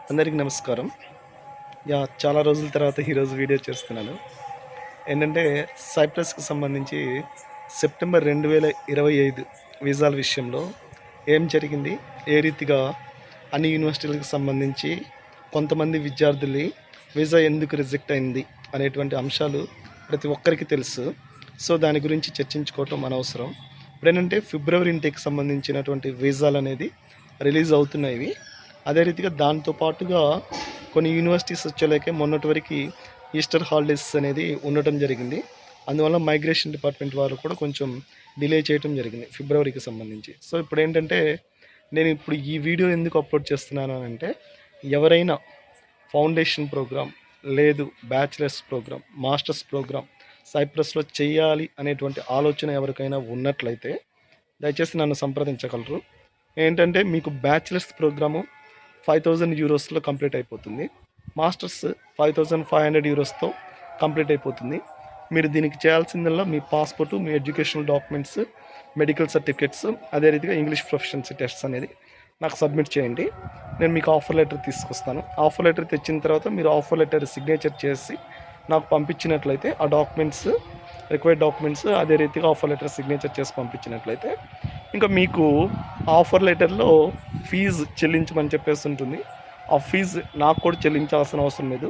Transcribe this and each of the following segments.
అందరికీ నమస్కారం. చాలా రోజుల తర్వాత ఈరోజు వీడియో చేస్తున్నాను. ఏంటంటే సైప్రస్‌కి సంబంధించి సెప్టెంబర్ 2025 వీసాల విషయంలో ఏం జరిగింది? ఏ రీతిగా అన్ని యూనివర్సిటీలకు సంబంధించి కొంతమంది విద్యార్థులు వీసా ఎందుకు రిజెక్ట్ అయింది అనేటువంటి అంశాలు ప్రతి ఒక్కరికి తెలుసు. సో దాని గురించి చర్చించుకోవటం అనవసరం. ఇప్పుడేంటంటే ఫిబ్రవరి ఇంటేక్కి సంబంధించినటువంటి వీసాలు అనేది రిలీజ్ అవుతున్నాయి. అదే రీతిగా దాంతో పాటుగా కొన్ని యూనివర్సిటీస్ వచ్చేలాకే మొన్నటి వరకు ఈస్టర్ హాలిడేస్ అనేది ఉండటం జరిగింది. అందువల్ల మైగ్రేషన్ డిపార్ట్మెంట్ వారు కూడా కొంచెం డిలే చేయడం జరిగింది ఫిబ్రవరికి సంబంధించి. సో ఇప్పుడు ఏంటంటే నేను ఇప్పుడు ఈ వీడియో ఎందుకు అప్లోడ్ చేస్తున్నాను అంటే, ఎవరైనా ఫౌండేషన్ ప్రోగ్రామ్ లేదు బ్యాచిలర్స్ ప్రోగ్రామ్, మాస్టర్స్ ప్రోగ్రామ్ సైప్రస్లో చేయాలి అనేటువంటి ఆలోచన ఎవరికైనా ఉన్నట్లయితే దయచేసి నన్ను సంప్రదించగలరు. ఏంటంటే మీకు బ్యాచిలర్స్ ప్రోగ్రాము 5,000 యూరోస్లో కంప్లీట్ అయిపోతుంది. మాస్టర్స్ 5,500 యూరోస్తో కంప్లీట్ అయిపోతుంది. మీరు దీనికి చేయాల్సిందల్లా మీ పాస్పోర్టు, మీ ఎడ్యుకేషనల్ డాక్యుమెంట్స్, మెడికల్ సర్టిఫికేట్స్, అదే రీతిగా ఇంగ్లీష్ ప్రొఫిషియన్సీ టెస్ట్స్ అనేది నాకు సబ్మిట్ చేయండి. నేను మీకు ఆఫర్ లెటర్ తీసుకొస్తాను. ఆఫర్ లెటర్ తెచ్చిన తర్వాత మీరు ఆఫర్ లెటర్ సిగ్నేచర్ చేసి నాకు పంపించినట్లయితే ఆ డాక్యుమెంట్స్, రిక్వైర్డ్ డాక్యుమెంట్స్, అదే రీతిగా ఆఫర్ లెటర్ సిగ్నేచర్ చేసి పంపించినట్లయితే ఇంకా మీకు ఆఫర్ లెటర్లో ఫీజు చెల్లించమని చెప్పేసి ఉంటుంది. ఆ ఫీజు నాకు కూడా చెల్లించాల్సిన అవసరం లేదు.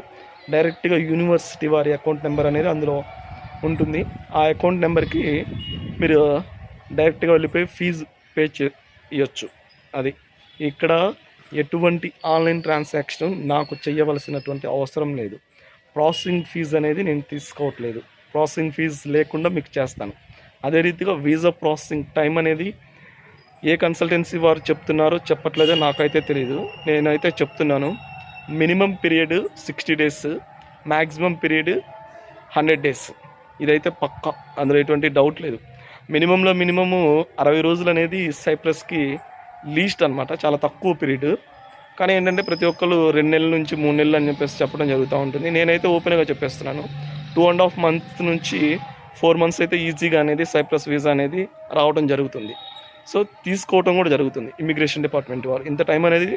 డైరెక్ట్గా యూనివర్సిటీ వారి అకౌంట్ నెంబర్ అనేది అందులో ఉంటుంది. ఆ అకౌంట్ నెంబర్కి మీరు డైరెక్ట్గా వెళ్ళిపోయి ఫీజు పే చేయొచ్చు. అది ఇక్కడ ఎటువంటి ఆన్లైన్ ట్రాన్సాక్షన్ నాకు చేయవలసినటువంటి అవసరం లేదు. ప్రాసెసింగ్ ఫీజు అనేది నేను తీసుకోవట్లేదు. ప్రాసెసింగ్ ఫీజు లేకుండా మీకు చేస్తాను. అదే రీతిగా వీసా ప్రాసెసింగ్ టైం అనేది ఏ కన్సల్టెన్సీ వారు చెప్తున్నారో చెప్పట్లేదో నాకైతే తెలియదు. నేనైతే చెప్తున్నాను, minimum period 60 days, maximum period 100 days. ఇదైతే పక్కా, అందులో ఎటువంటి డౌట్ లేదు. మినిమంలో మినిమము 60 రోజులు అనేది సైప్రస్కి లీస్ట్ అనమాట, చాలా తక్కువ పీరియడ్. కానీ ఏంటంటే ప్రతి ఒక్కరు 2 నెలల నుంచి 3 నెలలు అని చెప్పేసి చెప్పడం జరుగుతూ ఉంటుంది. నేనైతే ఓపెన్గా చెప్పేస్తున్నాను, 2.5 మంత్స్ నుంచి 4 మంత్స్ అయితే ఈజీగా అనేది సైప్రస్ వీసా అనేది రావడం జరుగుతుంది. సో తీసుకోవటం కూడా జరుగుతుంది. ఇమిగ్రేషన్ డిపార్ట్మెంట్ వారు ఇంత టైం అనేది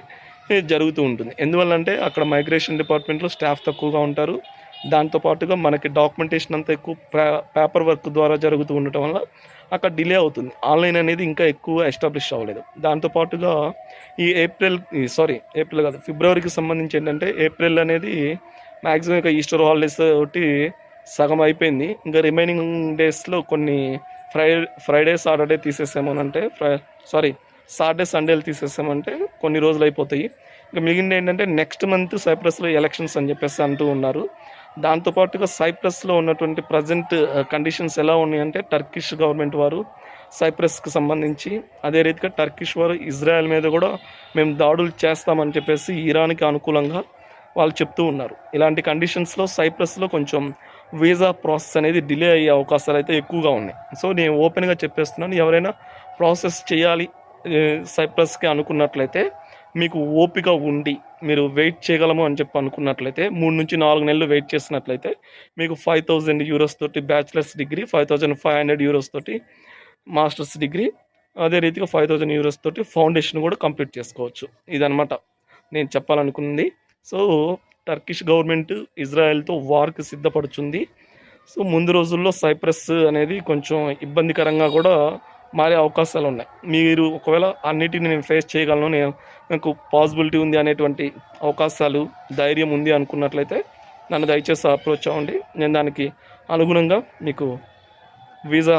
జరుగుతూ ఉంటుంది. ఎందువల్లంటే అక్కడ మైగ్రేషన్ డిపార్ట్మెంట్లో స్టాఫ్ తక్కువగా ఉంటారు. దాంతోపాటుగా మనకి డాక్యుమెంటేషన్ అంతా ఎక్కువ పేపర్ వర్క్ ద్వారా జరుగుతూ ఉండటం వల్ల అక్కడ డిలే అవుతుంది. ఆన్లైన్ అనేది ఇంకా ఎక్కువ ఎస్టాబ్లిష్ అవ్వలేదు. దాంతోపాటుగా ఈ ఏప్రిల్ కాదు, ఫిబ్రవరికి సంబంధించి ఏంటంటే ఏప్రిల్ అనేది మ్యాక్సిమం ఇక ఈస్టర్ హాలిడేస్ ఒకటి సగం అయిపోయింది. ఇంకా రిమైనింగ్ డేస్లో కొన్ని ఫ్రైడే సాటర్డే తీసేసామనంటే సాటర్డే సండేలు తీసేసామంటే కొన్ని రోజులు అయిపోతాయి. ఇంకా మిగిలిన ఏంటంటే నెక్స్ట్ మంత్ సైప్రస్లో ఎలక్షన్స్ అని చెప్పేసి అంటూ ఉన్నారు. దాంతోపాటుగా సైప్రస్లో ఉన్నటువంటి ప్రజెంట్ కండిషన్స్ ఎలా ఉన్నాయంటే, టర్కిష్ గవర్నమెంట్ వారు సైప్రస్కి సంబంధించి, అదే రీతిగా టర్కిష్ వారు ఇజ్రాయెల్ మీద కూడా మేము దాడులు చేస్తామని చెప్పేసి ఇరాన్కి అనుకూలంగా వాళ్ళు చెప్తూ ఉన్నారు. ఇలాంటి కండిషన్స్లో సైప్రస్లో కొంచెం వీసా ప్రాసెస్ అనేది డిలే అయ్యే అవకాశాలు అయితే ఎక్కువగా ఉన్నాయి. సో నేను ఓపెన్గా చెప్పేస్తున్నాను, ఎవరైనా ప్రాసెస్ చేయాలి సైప్రస్కి అనుకున్నట్లయితే, మీకు ఓపిక ఉండి మీరు వెయిట్ చేయగలము అని చెప్పి అనుకున్నట్లయితే 3 నుంచి 4 నెలలు వెయిట్ చేసినట్లయితే మీకు 5,000 యూరోస్ తోటి బ్యాచిలర్స్ డిగ్రీ, 5,500 యూరోస్ తోటి మాస్టర్స్ డిగ్రీ, అదే రీతిగా 5,000 యూరోస్ తోటి ఫౌండేషన్ కూడా కంప్లీట్ చేసుకోవచ్చు. ఇదనమాట నేను చెప్పాలనుకుంది. సో టర్కిష్ గవర్నమెంట్ ఇజ్రాయెల్తో వార్కి సిద్ధపడుతుంది. సో ముందు రోజుల్లో సైప్రస్ అనేది కొంచెం ఇబ్బందికరంగా కూడా మారే అవకాశాలు ఉన్నాయి. మీరు ఒకవేళ అన్నిటిని నేను ఫేస్ చేయగలను, నాకు పాసిబిలిటీ ఉంది అనేటువంటి అవకాశాలు, ధైర్యం ఉంది అనుకున్నట్లయితే నన్ను దయచేసి అప్రోచ్ అవ్వండి. నేను దానికి అనుగుణంగా మీకు వీసా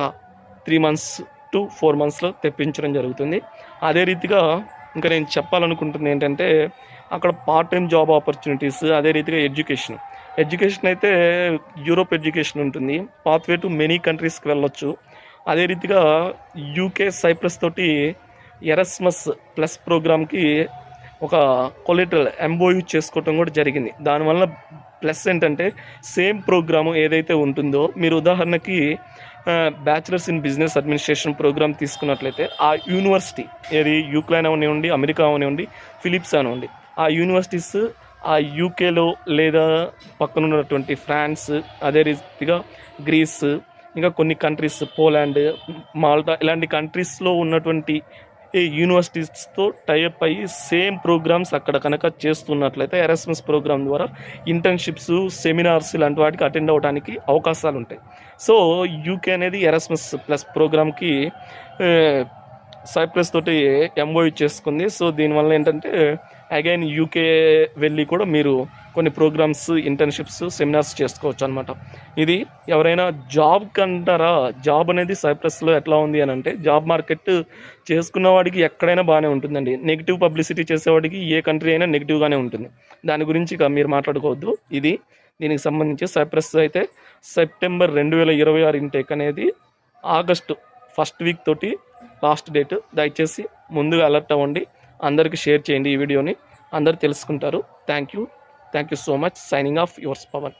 3 మంత్స్ టు 4 మంత్స్లో తెప్పించడం జరుగుతుంది. అదే రీతిగా ఇంకా నేను చెప్పాలనుకుంటుంది ఏంటంటే, అక్కడ పార్ట్ టైం జాబ్ ఆపర్చునిటీస్, అదే రీతిగా ఎడ్యుకేషన్ అయితే యూరోప్ ఎడ్యుకేషన్ ఉంటుంది. పాత్వే టు మెనీ కంట్రీస్కి వెళ్ళొచ్చు. అదే రీతిగా యూకే సైప్రస్ తోటి ఎరస్మస్ ప్లస్ ప్రోగ్రామ్కి ఒక కొలెటరల్ ఎంఓయూ చేసుకోవటం కూడా జరిగింది. దానివల్ల ప్లస్ ఏంటంటే, సేమ్ ప్రోగ్రాము ఏదైతే ఉంటుందో, మీరు ఉదాహరణకి bachelors in business administration programme తీసుకున్నట్లయితే ఆ యూనివర్సిటీ ఏది యూక్లైన్ అవనివ్వండి, అమెరికా అవనివ్వండి, ఫిలిప్స్ అవనివ్వండి, ఆ యూనివర్సిటీస్ ఆ యూకేలో లేదా పక్కన ఉన్నటువంటి ఫ్రాన్స్, అదే రీతిగా గ్రీస్, ఇంకా కొన్ని కంట్రీస్ పోలాండ్, మాల్టా, ఇలాంటి కంట్రీస్లో ఉన్నటువంటి ఈ యూనివర్సిటీస్తో టైఅప్ అయ్యి సేమ్ ప్రోగ్రామ్స్ అక్కడ కనుక చేస్తున్నట్లయితే ఎరాస్మస్ ప్రోగ్రామ్ ద్వారా ఇంటర్న్షిప్స్, సెమినార్స్ ఇలాంటి వాటికి అటెండ్ అవ్వడానికి అవకాశాలు ఉంటాయి. సో యూకే అనేది ఎరాస్మస్ ప్లస్ ప్రోగ్రామ్కి సైప్రస్ తోటి ఎంఓయూ చేసుకుంది. సో దీనివల్ల ఏంటంటే అగైన్ యూకే వెళ్ళి కూడా మీరు కొన్ని ప్రోగ్రామ్స్, ఇంటర్న్షిప్స్, సెమినార్స్ చేసుకోవచ్చు అనమాట. ఇది ఎవరైనా జాబ్ కంటారా, జాబ్ అనేది సైప్రస్లో ఎట్లా ఉంది అని అంటే జాబ్ మార్కెట్ చేసుకున్న వాడికి ఎక్కడైనా బాగానే ఉంటుందండి. నెగిటివ్ పబ్లిసిటీ చేసేవాడికి ఏ కంట్రీ అయినా నెగిటివ్గానే ఉంటుంది. దాని గురించి ఇక మీరు మాట్లాడుకోవద్దు. ఇది దీనికి సంబంధించి సైప్రస్ అయితే సెప్టెంబర్ 2026 ఇంటేక్ అనేది ఆగస్టు 1st వీక్ తోటి లాస్ట్ డేట్. దయచేసి ముందుగా అలర్ట్ అవ్వండి, అందరికీ షేర్ చేయండి ఈ వీడియోని, అందరు తెలుసుకుంటారు. Thank you so much. Signing off yours Pawan.